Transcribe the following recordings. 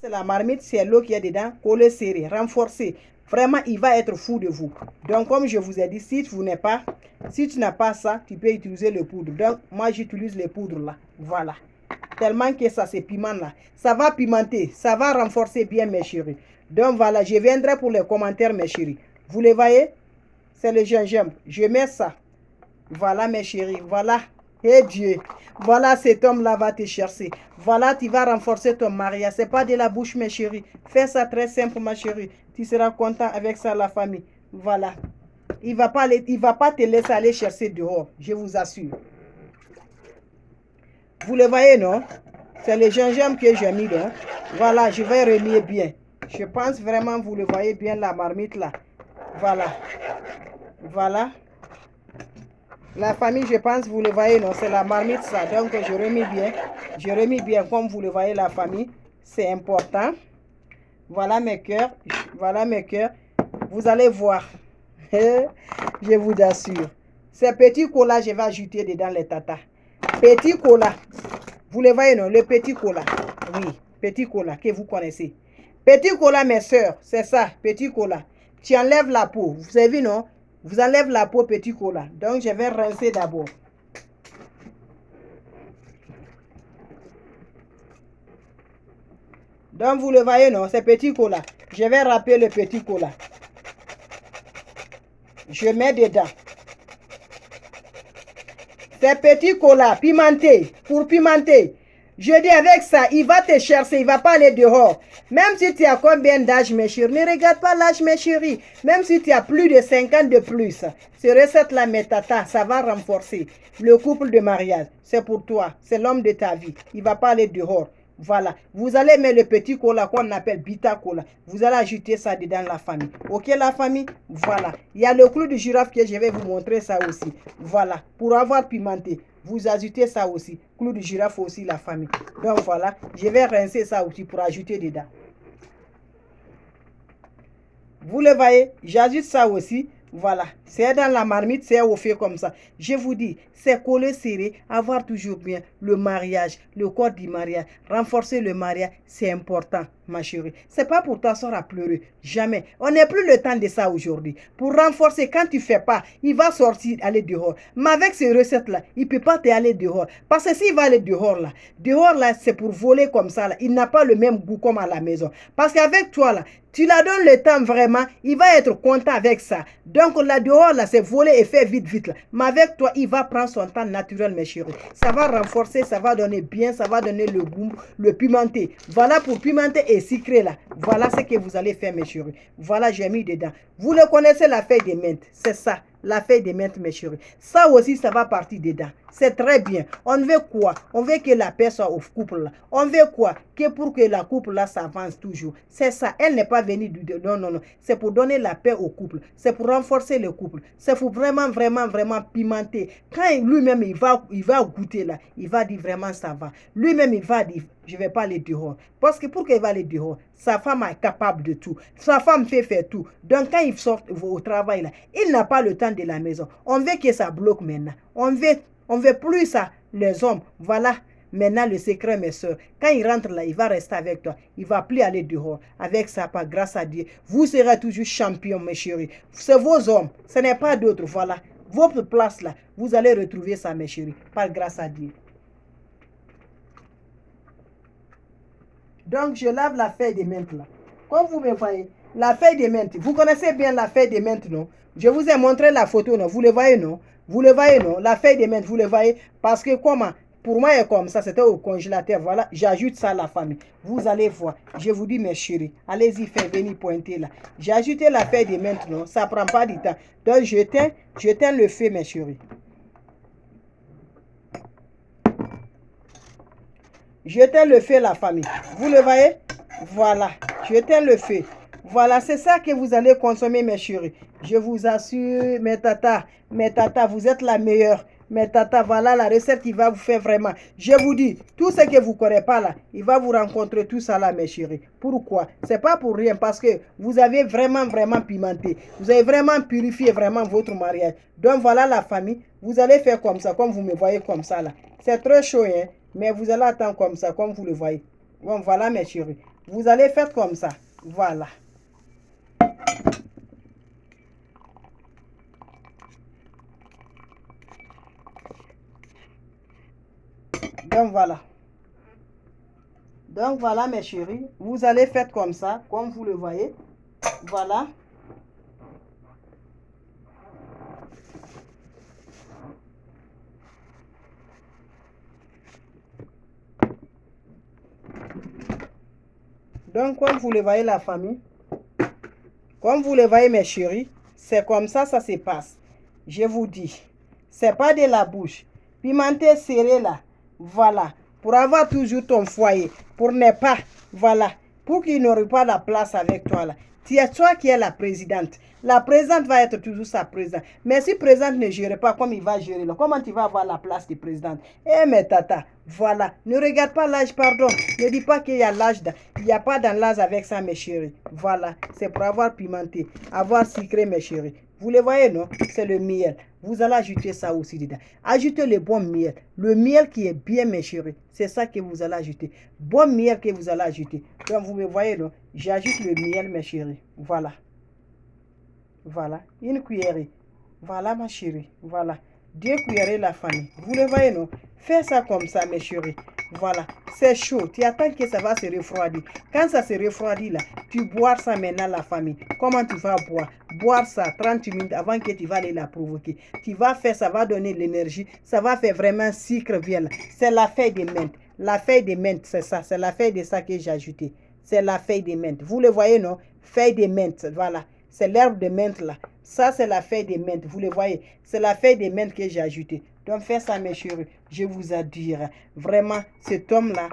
C'est la marmite, c'est l'eau qui est dedans, collé serré, renforcé. Vraiment, il va être fou de vous. Donc, comme je vous ai dit, si tu n'as pas ça, tu peux utiliser le poudre. Donc, moi, j'utilise les poudres là. Voilà. Tellement que ça, c'est piment là. Ça va pimenter, ça va renforcer bien, mes chéris. Donc, voilà, je viendrai pour les commentaires, mes chéris. Vous les voyez? C'est le gingembre. Je mets ça. Voilà, mes chéris. Voilà. Et Dieu. Voilà, cet homme-là va te chercher. Voilà, tu vas renforcer ton mariage. Ce n'est pas de la bouche, mes chéris. Fais ça très simple, ma chérie. Tu seras content avec ça, la famille. Voilà. Il ne va pas te laisser aller chercher dehors. Je vous assure. Vous le voyez, non? C'est le gingembre que j'ai mis, non? Voilà, je vais relier bien. Je pense vraiment, vous le voyez bien, la marmite là. Voilà. Voilà. La famille, je pense, vous le voyez, non? C'est la marmite ça. Donc, je remis bien. Je remis bien, comme vous le voyez, la famille. C'est important. Voilà mes cœurs. Voilà mes cœurs. Vous allez voir. Je vous assure. Ces petits colas, je vais ajouter dedans les tatas. Petit cola. Vous le voyez, non? Le petit cola. Oui, petit cola que vous connaissez. Petit cola, mes soeurs. C'est ça, petit cola. Tu enlèves la peau. Vous savez, non? Vous enlèvez la peau, petit cola. Donc, je vais rincer d'abord. Donc, vous le voyez, non? C'est petit cola. Je vais râper le petit cola. Je mets dedans. C'est petit cola, pimenté, pour pimenter. Je dis avec ça, il va te chercher, il ne va pas aller dehors. Même si tu as combien d'âge, mes chéris, ne regarde pas l'âge, mes chéris. Même si tu as plus de 5 ans de plus, ces recettes-là, mes tatas, ça va renforcer le couple de mariage. C'est pour toi, c'est l'homme de ta vie. Il ne va pas aller dehors. Voilà. Vous allez mettre le petit cola qu'on appelle Bita Cola. Vous allez ajouter ça dedans la famille. Ok, la famille? Voilà. Il y a le clou de girafe que je vais vous montrer ça aussi. Voilà. Pour avoir pimenté, vous ajoutez ça aussi. Clou de girafe aussi, la famille. Donc voilà. Je vais rincer ça aussi pour ajouter dedans. Vous le voyez? J'ajoute ça aussi. Voilà, c'est dans la marmite, c'est au fait comme ça. Je vous dis, c'est collé serré, avoir toujours bien le mariage, le corps du mariage, renforcer le mariage, c'est important, ma chérie. C'est pas pour t'asseoir à pleurer, jamais. On n'a plus le temps de ça aujourd'hui. Pour renforcer, quand tu fais pas, il va sortir, aller dehors. Mais avec ces recettes-là, il peut pas te aller dehors. Parce que s'il va aller dehors là, c'est pour voler comme ça, là. Il n'a pas le même goût comme à la maison. Parce qu'avec toi, là, tu la donnes le temps vraiment, il va être content avec ça. Donc là dehors, là, c'est voler et faire vite, vite. Là. Mais avec toi, il va prendre son temps naturel, mes chéris. Ça va renforcer, ça va donner bien, ça va donner le goût, le pimenté. Voilà pour pimenter et sucrer là. Voilà ce que vous allez faire, mes chéris. Voilà, j'ai mis dedans. Vous le connaissez, la feuille de menthe. C'est ça, la feuille de menthe, mes chéris. Ça aussi, ça va partir dedans. C'est très bien. On veut quoi? On veut que la paix soit au couple là. On veut quoi? Que pour que la couple là s'avance toujours. C'est ça. Elle n'est pas venue du... Non, non, non. C'est pour donner la paix au couple. C'est pour renforcer le couple. C'est pour vraiment, vraiment, vraiment pimenter. Quand lui-même, il va goûter là, il va dire vraiment ça va. Lui-même, il va dire, je ne vais pas aller dehors. Parce que pour qu'il va aller dehors, sa femme est capable de tout. Sa femme fait faire tout. Donc, quand il sort au travail là, il n'a pas le temps de la maison. On veut que ça bloque maintenant. On veut plus ça, les hommes. Voilà maintenant le secret, mes soeurs. Quand il rentre là, il va rester avec toi. Il ne va plus aller dehors. Avec ça, par grâce à Dieu, vous serez toujours champion, mes chéris. C'est vos hommes. Ce n'est pas d'autres. Voilà. Votre place là, vous allez retrouver ça, mes chéris. Par grâce à Dieu. Donc, je lave la feuille de menthe là. Comme vous me voyez, la feuille de menthe. Vous connaissez bien la feuille de menthe, non? Je vous ai montré la photo, non? Vous le voyez, non? Vous le voyez, non? La feuille de menthe, vous le voyez? Parce que comment? Pour moi, c'est comme ça, c'était au congélateur. Voilà, j'ajoute ça à la famille. Vous allez voir. Je vous dis, mes chéris, allez-y, faites venir pointer là. J'ai ajouté la feuille de menthe, non? Ça ne prend pas du temps. Donc, j'éteins le feu, mes chéris. J'éteins le feu, la famille. Vous le voyez? Voilà, j'éteins le feu. Voilà, c'est ça que vous allez consommer, mes chéris. Je vous assure, mes tatas, vous êtes la meilleure. Mes tatas, voilà la recette qui va vous faire vraiment. Je vous dis, tout ce que vous ne connaissez pas là, il va vous rencontrer tout ça là, mes chéris. Pourquoi? C'est pas pour rien, parce que vous avez vraiment, vraiment pimenté. Vous avez vraiment purifié vraiment votre mariage. Donc voilà la famille, vous allez faire comme ça, comme vous me voyez comme ça là. C'est très chaud, hein, mais vous allez attendre comme ça, comme vous le voyez. Bon, voilà mes chéris. Vous allez faire comme ça. Voilà. Donc voilà. Donc voilà mes chéris. Vous allez faire comme ça, comme vous le voyez. Voilà. Donc comme vous le voyez la famille. Comme vous le voyez mes chéris. C'est comme ça se passe. Je vous dis. C'est pas de la bouche. Pimenter serré là. Voilà. Pour avoir toujours ton foyer. Pour ne pas. Voilà. Pour qu'il n'aurait pas la place avec toi là. C'est toi qui es la présidente. La présidente va être toujours sa présidente. Mais si la présidente ne gère pas comme il va gérer là, comment tu vas avoir la place de présidente? Eh mais tata, voilà. Ne regarde pas l'âge, pardon. Ne dis pas qu'il y a l'âge. Il n'y a pas dans l'âge avec ça mes chéris. Voilà. C'est pour avoir pimenté. Avoir sucré mes chéris. Vous le voyez, non? C'est le miel. Vous allez ajouter ça aussi dedans. Ajoutez le bon miel. Le miel qui est bien, mes chéris. C'est ça que vous allez ajouter. Bon miel que vous allez ajouter. Donc, vous me voyez, non? J'ajoute le miel, mes chéris. Voilà. Voilà. Une cuillerée. Voilà, ma chérie. Voilà. 2 cuillerées, la famille. Vous le voyez, non? Fais ça comme ça, mes chéris. Voilà. C'est chaud. Tu attends que ça va se refroidir. Quand ça se refroidit, là, tu bois ça maintenant, la famille. Comment tu vas boire? Boire ça 30 minutes avant que tu vas aller la provoquer. Tu vas faire, ça va donner l'énergie. Ça va faire vraiment sucre vient là. C'est la feuille de menthe. La feuille de menthe, c'est ça. C'est la feuille de ça que j'ai ajouté. C'est la feuille de menthe. Vous le voyez, non? Feuille de menthe. Voilà. C'est l'herbe de menthe là. Ça, c'est la feuille de menthe. Vous le voyez? C'est la feuille de menthe que j'ai ajoutée. Donc, faites ça, mes chéris. Je vous adore. Vraiment, cet homme-là,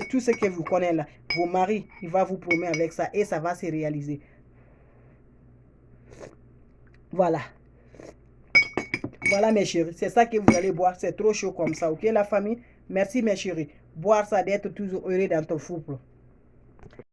tout ce que vous connaissez là, vos maris, il va vous promettre avec ça et ça va se réaliser. Voilà. Voilà, mes chéris. C'est ça que vous allez boire. C'est trop chaud comme ça. OK, la famille? Merci, mes chéris. Boire ça, d'être toujours heureux dans ton couple.